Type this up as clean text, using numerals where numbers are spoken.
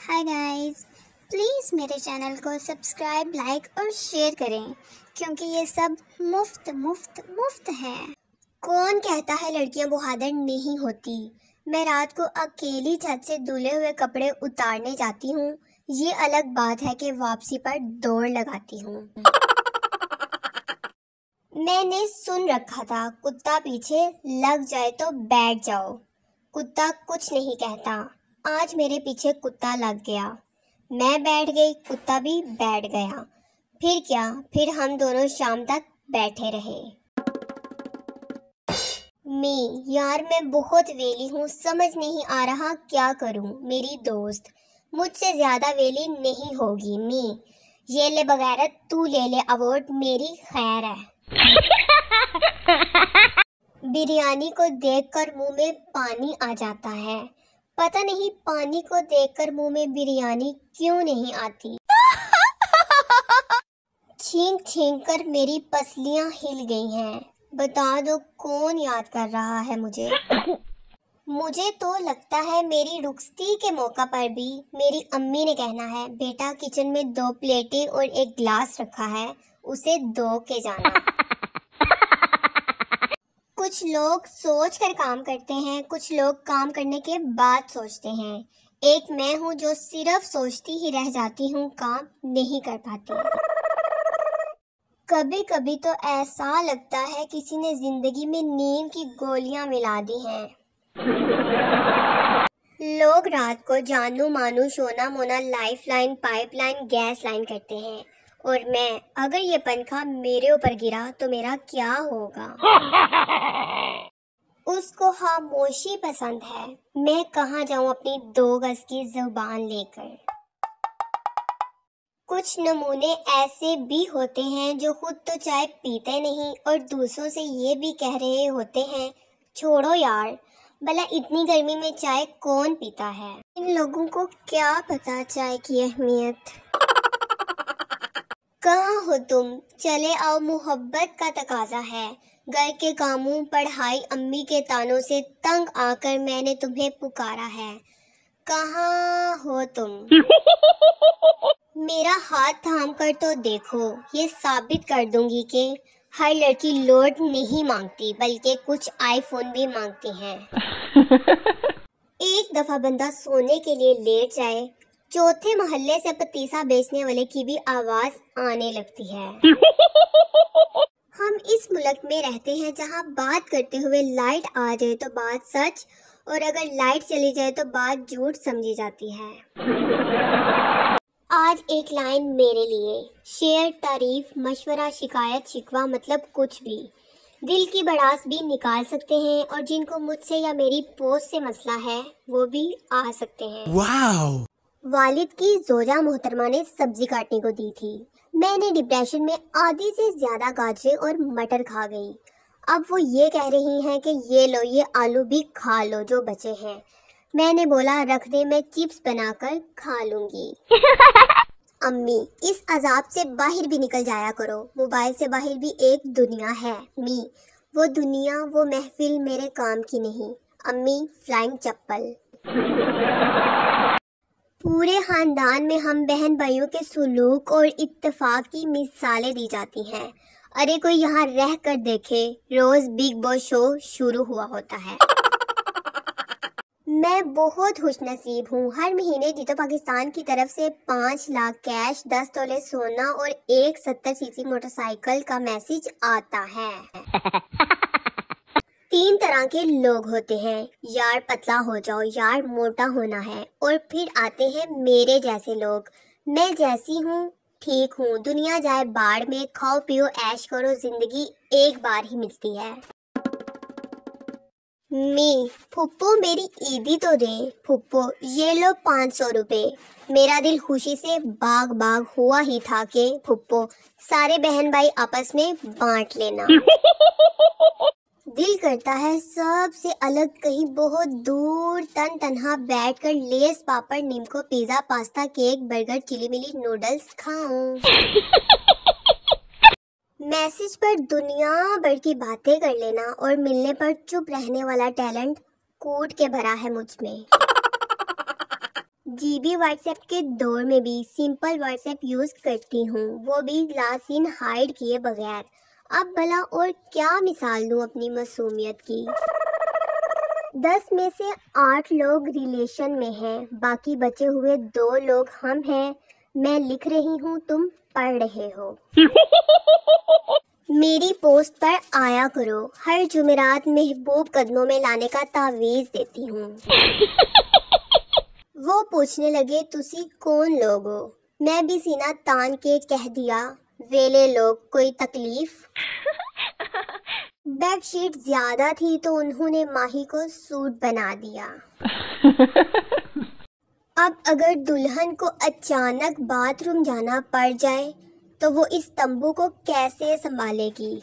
Hi guys, please मेरे channel को subscribe, like और शेयर करें क्योंकि ये सब मुफ्त है। कौन कहता है लड़कियां बहादुर नहीं होती। मैं रात को अकेली छत से धुले हुए कपड़े उतारने जाती हूँ। ये अलग बात है कि वापसी पर दौड़ लगाती हूँ। मैंने सुन रखा था कुत्ता पीछे लग जाए तो बैठ जाओ। कुत्ता कुछ नहीं कहता। आज मेरे पीछे कुत्ता लग गया। मैं बैठ गई, कुत्ता भी बैठ गया। फिर क्या, फिर हम दोनों शाम तक बैठे रहे। यार मैं बहुत वेली हूँ, समझ नहीं आ रहा क्या करूँ। मेरी दोस्त मुझसे ज्यादा वेली नहीं होगी। ये ले बगैरत, तू ले ले अवार्ड, मेरी खैर है। बिरयानी को देखकर मुंह में पानी आ जाता है। पता नहीं पानी को देखकर मुंह में बिरयानी क्यों नहीं आती। छींक छींक कर मेरी पसलियां हिल गई हैं। बता दो कौन याद कर रहा है मुझे। मुझे तो लगता है मेरी रुखसती के मौका पर भी मेरी अम्मी ने कहना है, बेटा किचन में 2 प्लेटें और 1 ग्लास रखा है, उसे धो के जाना। कुछ लोग सोच कर काम करते हैं, कुछ लोग काम करने के बाद सोचते हैं। एक मैं हूँ जो सिर्फ सोचती ही रह जाती हूँ, काम नहीं कर पाती। कभी कभी तो ऐसा लगता है किसी ने जिंदगी में नींद की गोलियां मिला दी हैं। लोग रात को जानू मानू सोना Mona lifeline, pipeline, gas line करते हैं, और मैं, अगर ये पंखा मेरे ऊपर गिरा तो मेरा क्या होगा। उसको खामोशी पसंद है। मैं कहाँ जाऊँ अपनी 2 गज की जुबान लेकर। कुछ नमूने ऐसे भी होते हैं जो खुद तो चाय पीते नहीं और दूसरों से ये भी कह रहे होते हैं, छोड़ो यार, भला इतनी गर्मी में चाय कौन पीता है। इन लोगों को क्या पता चाय की अहमियत। कहाँ हो तुम, चले आओ, मोहब्बत का तकाजा है। घर के कामों, पढ़ाई, अम्मी के तानों से तंग आकर मैंने तुम्हें पुकारा है। कहाँ हो तुम। मेरा हाथ थाम कर तो देखो, ये साबित कर दूंगी कि हर लड़की लोड नहीं मांगती बल्कि कुछ आईफोन भी मांगती है। एक दफा बंदा सोने के लिए लेट जाए, चौथे मोहल्ले से पतीसा बेचने वाले की भी आवाज आने लगती है। हम इस मुल्क में रहते हैं जहां बात करते हुए लाइट आ जाए तो बात सच, और अगर लाइट चली जाए तो बात झूठ समझी जाती है। आज एक लाइन मेरे लिए, शेयर, तारीफ, मशवरा, शिकायत, शिकवा, मतलब कुछ भी। दिल की भड़ास भी निकाल सकते हैं, और जिनको मुझसे या मेरी पोस्ट से मसला है वो भी आ सकते हैं। वाओ! वालिद की जोजा मोहतरमा ने सब्जी काटने को दी थी। मैंने डिप्रेशन में आधी से ज्यादा गाजरें और मटर खा गई। अब वो ये कह रही हैं कि ये लो, ये आलू भी खा लो जो बचे हैं। मैंने बोला रख दे, मैं चिप्स बनाकर खा लूंगी। अम्मी, इस अजाब से बाहर भी निकल जाया करो। मोबाइल से बाहर भी एक दुनिया है। वो दुनिया, वो महफिल मेरे काम की नहीं। अम्मी, फ्लाइंग चप्पल। पूरे खानदान में हम बहन भाइयों के सुलूक और इत्तेफाक की मिसालें दी जाती हैं। अरे कोई यहाँ रह कर देखे, रोज बिग बॉस शो शुरू हुआ होता है। मैं बहुत खुशनसीब हूँ। हर महीने जीतो पाकिस्तान की तरफ से 5 लाख कैश, 10 तोले सोना और एक 70 सीसी मोटरसाइकिल का मैसेज आता है। 3 तरह के लोग होते हैं, यार पतला हो जाओ, यार मोटा होना है, और फिर आते हैं मेरे जैसे लोग। मैं जैसी हूँ ठीक हूँ, दुनिया जाए बाढ़ में, खाओ पियो ऐश करो, जिंदगी एक बार ही मिलती है। फुप्पो मेरी ईदी तो दे। फुप्पो ये लो 500 रुपए। मेरा दिल खुशी से बाग बाग हुआ ही था कि फुप्पो सारे बहन भाई आपस में बांट लेना। दिल करता है सबसे अलग कहीं बहुत दूर तन्हा बैठकर Lay's, papad, nimko, pizza, pasta, cake, burger, chilli milli noodles खाऊं। मैसेज पर दुनिया भर की बातें कर लेना और मिलने पर चुप रहने वाला टैलेंट कूट के भरा है मुझ में। جی بھی واٹس ایپ کے دور میں بھی سمپل واٹس ایپ یوز کرتی ہوں، وہ بھی لاسٹ سین ہائیڈ کیے بغیر۔ اب بھلا اور کیا مثال دوں اپنی معصومیت کی؟ 10 میں سے 8 لوگ ریلیشن میں ہیں، باقی بچے ہوئے 2 لوگ ہم ہیں۔ میں لکھ رہی ہوں، تم پڑھ رہے ہو۔ میری پوسٹ پر آیا کرو، ہر جمعرات محبوب قدموں میں لانے کا تعویذ دیتی ہوں۔ وہ پوچھنے لگے تسی کون لوگ ہو؟ میں بھی سینہ تان کے کہہ دیا ویلے لوگ، کوئی تکلیف؟ بیڈ شیٹ زیادہ تھی تو انہوں نے ماہی کو سوٹ بنا دیا۔ اب اگر دلہن کو اچانک باتھ روم جانا پڑ جائے تو وہ اس تمبو کو کیسے سنبھالے گی؟